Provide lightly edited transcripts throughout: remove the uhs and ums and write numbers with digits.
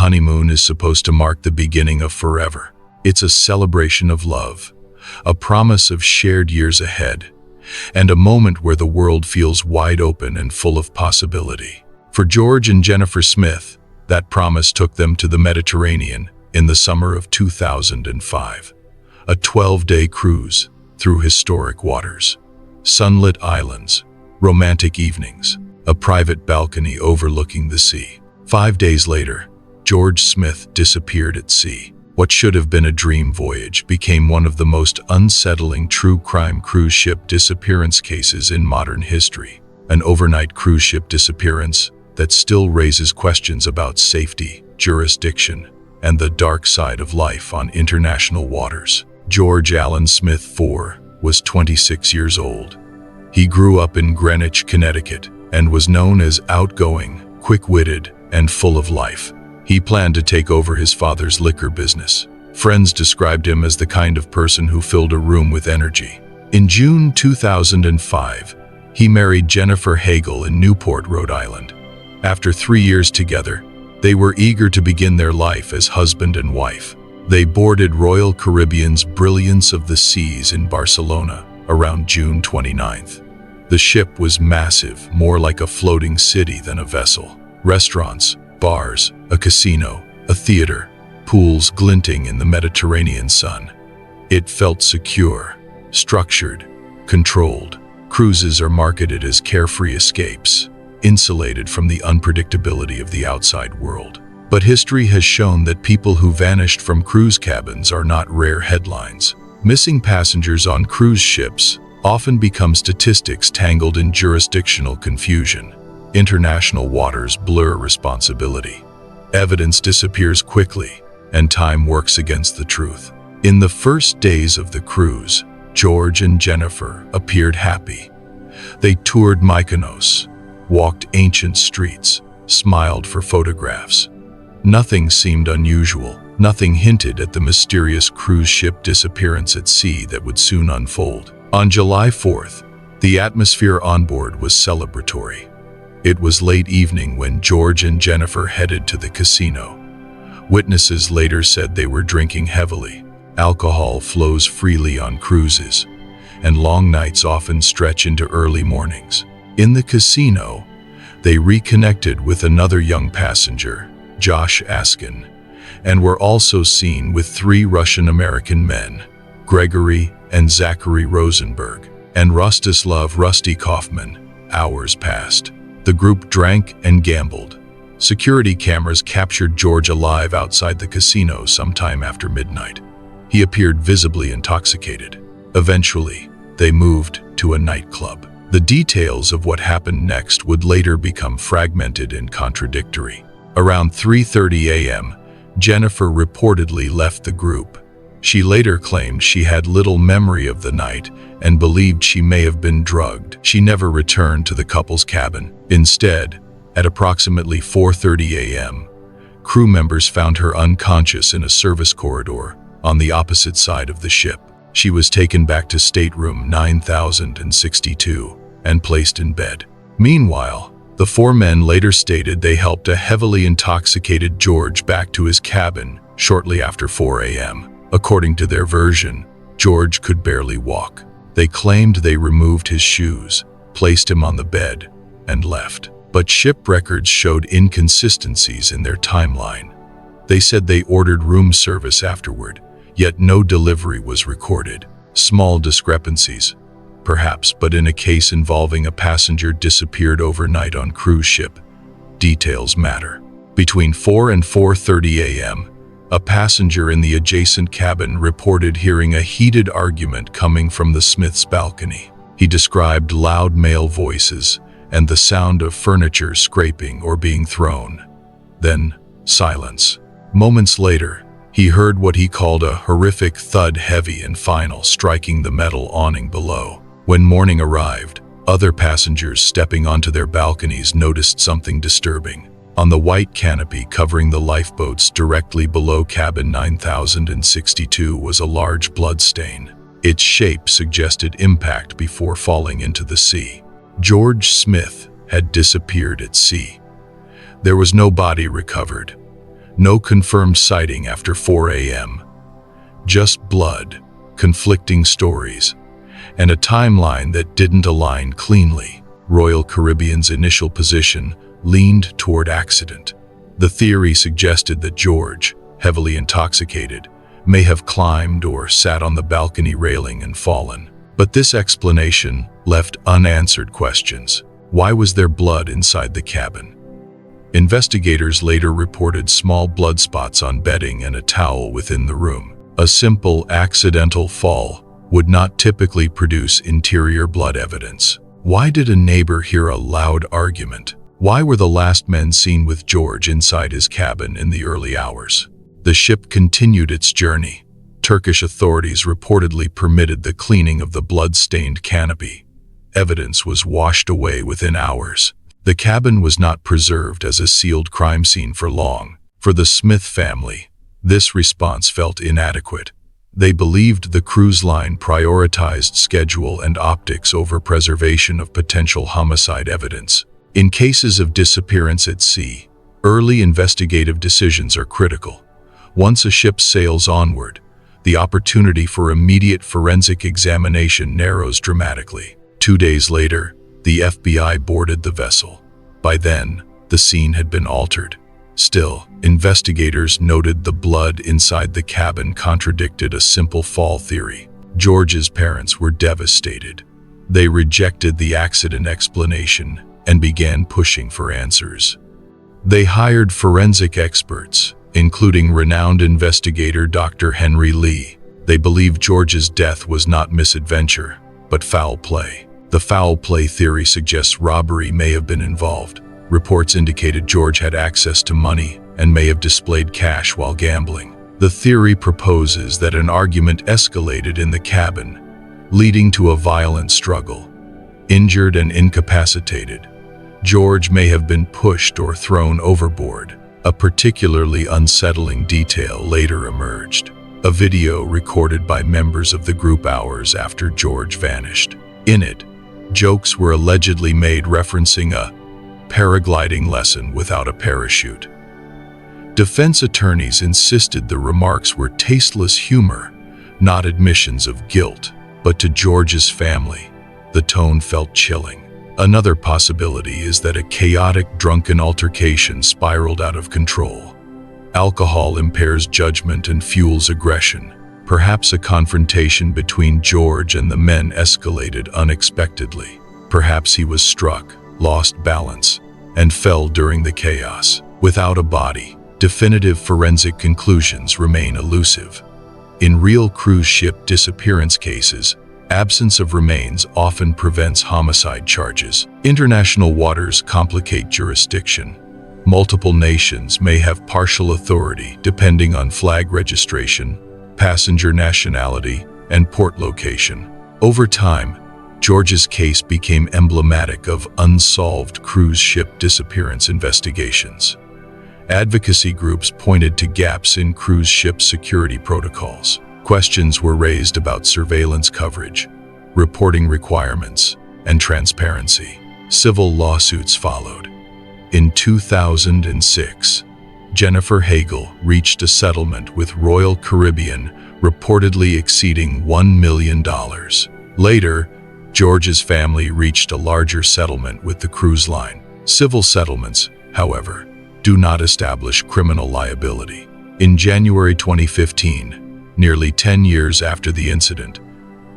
honeymoon is supposed to mark the beginning of forever. It's a celebration of love, a promise of shared years ahead, and a moment where the world feels wide open and full of possibility. For George and Jennifer Smith, that promise took them to the Mediterranean in the summer of 2005. A 12-day cruise through historic waters, sunlit islands, romantic evenings, a private balcony overlooking the sea. 5 days later, George Smith disappeared at sea. What should have been a dream voyage became one of the most unsettling true crime cruise ship disappearance cases in modern history. An overnight cruise ship disappearance that still raises questions about safety, jurisdiction, and the dark side of life on international waters. George Allen Smith IV was 26 years old. He grew up in Greenwich, Connecticut, and was known as outgoing, quick-witted, and full of life. He planned to take over his father's liquor business. Friends described him as the kind of person who filled a room with energy. In June 2005, he married Jennifer Hagel in Newport, Rhode Island. After 3 years together, they were eager to begin their life as husband and wife. They boarded Royal Caribbean's Brilliance of the Seas in Barcelona around June 29th. The ship was massive, more like a floating city than a vessel. Restaurants, bars, a casino, a theater, pools glinting in the Mediterranean sun. It felt secure, structured, controlled. Cruises are marketed as carefree escapes, insulated from the unpredictability of the outside world. But history has shown that people who vanished from cruise cabins are not rare headlines. Missing passengers on cruise ships often become statistics tangled in jurisdictional confusion. International waters blur responsibility. Evidence disappears quickly, and time works against the truth. In the first days of the cruise, George and Jennifer appeared happy. They toured Mykonos, walked ancient streets, smiled for photographs. Nothing seemed unusual. Nothing hinted at the mysterious cruise ship disappearance at sea that would soon unfold. On July 4th, the atmosphere on board was celebratory. It was late evening when George and Jennifer headed to the casino. Witnesses later said they were drinking heavily. Alcohol flows freely on cruises, and long nights often stretch into early mornings. In the casino, they reconnected with another young passenger, Josh Askin, and were also seen with 3 Russian-American men, Gregory and Zachary Rosenberg, and Rostislav Rusty Kaufman. Hours passed. The group drank and gambled. Security cameras captured George alive outside the casino sometime after midnight. He appeared visibly intoxicated. Eventually, they moved to a nightclub. The details of what happened next would later become fragmented and contradictory. Around 3:30 a.m., Jennifer reportedly left the group. She later claimed she had little memory of the night and believed she may have been drugged. She never returned to the couple's cabin. Instead, at approximately 4:30 a.m., crew members found her unconscious in a service corridor on the opposite side of the ship. She was taken back to stateroom 9062 and placed in bed. Meanwhile, the 4 men later stated they helped a heavily intoxicated George back to his cabin shortly after 4 a.m. According to their version, George could barely walk. They claimed they removed his shoes, placed him on the bed, and left. But ship records showed inconsistencies in their timeline. They said they ordered room service afterward, yet no delivery was recorded. Small discrepancies, perhaps, but in a case involving a passenger disappeared overnight on cruise ship, details matter. Between 4 and 4:30 a.m., a passenger in the adjacent cabin reported hearing a heated argument coming from the Smiths' balcony. He described loud male voices and the sound of furniture scraping or being thrown. Then, silence. Moments later, he heard what he called a horrific thud, heavy and final, striking the metal awning below. When morning arrived, other passengers stepping onto their balconies noticed something disturbing. On the white canopy covering the lifeboats directly below cabin 9062 was a large blood stain. Its shape suggested impact before falling into the sea. George Smith had disappeared at sea. There was no body recovered, No confirmed sighting after 4 a.m. Just blood, conflicting stories, and a timeline that didn't align cleanly. Royal Caribbean's initial position leaned toward accident. The theory suggested that George, heavily intoxicated, may have climbed or sat on the balcony railing and fallen. But this explanation left unanswered questions. Why was there blood inside the cabin? Investigators later reported small blood spots on bedding and a towel within the room. A simple accidental fall would not typically produce interior blood evidence. Why did a neighbor hear a loud argument? Why were the last men seen with George inside his cabin in the early hours? The ship continued its journey. Turkish authorities reportedly permitted the cleaning of the blood-stained canopy. Evidence was washed away within hours. The cabin was not preserved as a sealed crime scene for long. For the Smith family, this response felt inadequate. They believed the cruise line prioritized schedule and optics over preservation of potential homicide evidence. In cases of disappearance at sea, early investigative decisions are critical. Once a ship sails onward, the opportunity for immediate forensic examination narrows dramatically. 2 days later, the FBI boarded the vessel. By then, the scene had been altered. Still, investigators noted the blood inside the cabin contradicted a simple fall theory. George's parents were devastated. They rejected the accident explanation and began pushing for answers. They hired forensic experts, including renowned investigator Dr. Henry Lee. They believed George's death was not misadventure, but foul play. The foul play theory suggests robbery may have been involved. Reports indicated George had access to money and may have displayed cash while gambling. The theory proposes that an argument escalated in the cabin, leading to a violent struggle. Injured and incapacitated, George may have been pushed or thrown overboard. A particularly unsettling detail later emerged. A video recorded by members of the group hours after George vanished. In it, jokes were allegedly made referencing a paragliding lesson without a parachute. Defense attorneys insisted the remarks were tasteless humor, not admissions of guilt. But to George's family, the tone felt chilling. Another possibility is that a chaotic, drunken altercation spiraled out of control. Alcohol impairs judgment and fuels aggression. Perhaps a confrontation between George and the men escalated unexpectedly. Perhaps he was struck, lost balance, and fell during the chaos. Without a body, definitive forensic conclusions remain elusive. In real cruise ship disappearance cases, absence of remains often prevents homicide charges. International waters complicate jurisdiction. Multiple nations may have partial authority depending on flag registration, passenger nationality, and port location. Over time, George's case became emblematic of unsolved cruise ship disappearance investigations. Advocacy groups pointed to gaps in cruise ship security protocols. Questions were raised about surveillance coverage, reporting requirements, and transparency. Civil lawsuits followed. In 2006, Jennifer Hagel reached a settlement with Royal Caribbean, reportedly exceeding $1 million. Later, George's family reached a larger settlement with the cruise line. Civil settlements, however, do not establish criminal liability. In January 2015, nearly 10 years after the incident,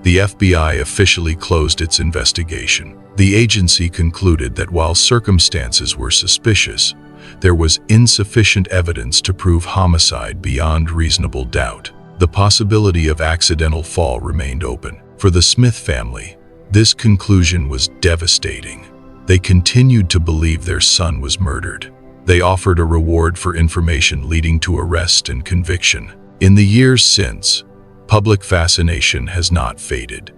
the FBI officially closed its investigation. The agency concluded that while circumstances were suspicious, there was insufficient evidence to prove homicide beyond reasonable doubt. The possibility of accidental fall remained open. For the Smith family, this conclusion was devastating. They continued to believe their son was murdered. They offered a reward for information leading to arrest and conviction. In the years since, public fascination has not faded.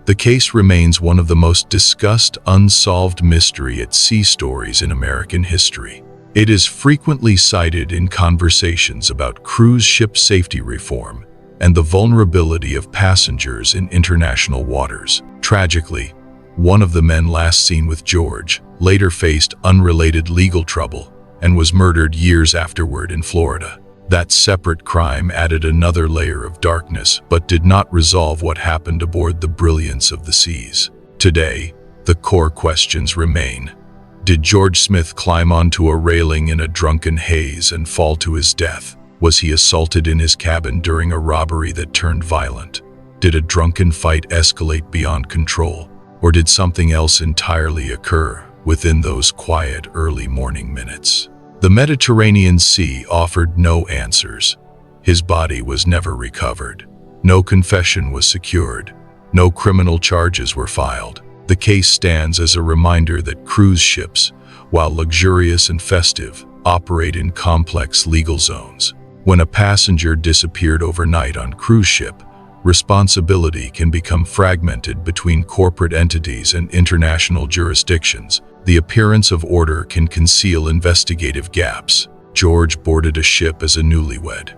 The case remains one of the most discussed unsolved mystery at sea stories in American history. It is frequently cited in conversations about cruise ship safety reform and the vulnerability of passengers in international waters. Tragically, one of the men last seen with George later faced unrelated legal trouble, and was murdered years afterward in Florida. That separate crime added another layer of darkness, but did not resolve what happened aboard the Brilliance of the Seas. Today, the core questions remain. Did George Smith climb onto a railing in a drunken haze and fall to his death? Was he assaulted in his cabin during a robbery that turned violent? Did a drunken fight escalate beyond control? Or did something else entirely occur within those quiet early morning minutes? The Mediterranean Sea offered no answers. His body was never recovered. No confession was secured. No criminal charges were filed. The case stands as a reminder that cruise ships, while luxurious and festive, operate in complex legal zones. When a passenger disappeared overnight on cruise ship, responsibility can become fragmented between corporate entities and international jurisdictions. The appearance of order can conceal investigative gaps. George boarded a ship as a newlywed.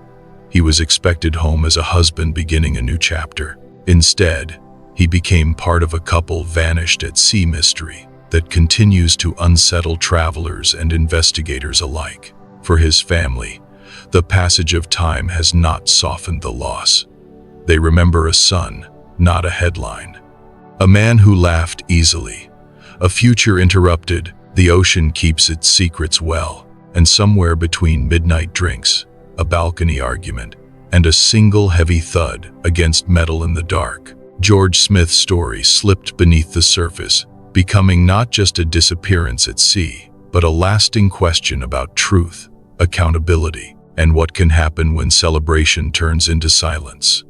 He was expected home as a husband beginning a new chapter. Instead, he became part of a couple vanished at sea mystery that continues to unsettle travelers and investigators alike. For his family, the passage of time has not softened the loss. They remember a son, not a headline. A man who laughed easily. A future interrupted. The ocean keeps its secrets well. And somewhere between midnight drinks, a balcony argument, and a single heavy thud against metal in the dark, George Smith's story slipped beneath the surface, becoming not just a disappearance at sea, but a lasting question about truth, accountability, and what can happen when celebration turns into silence.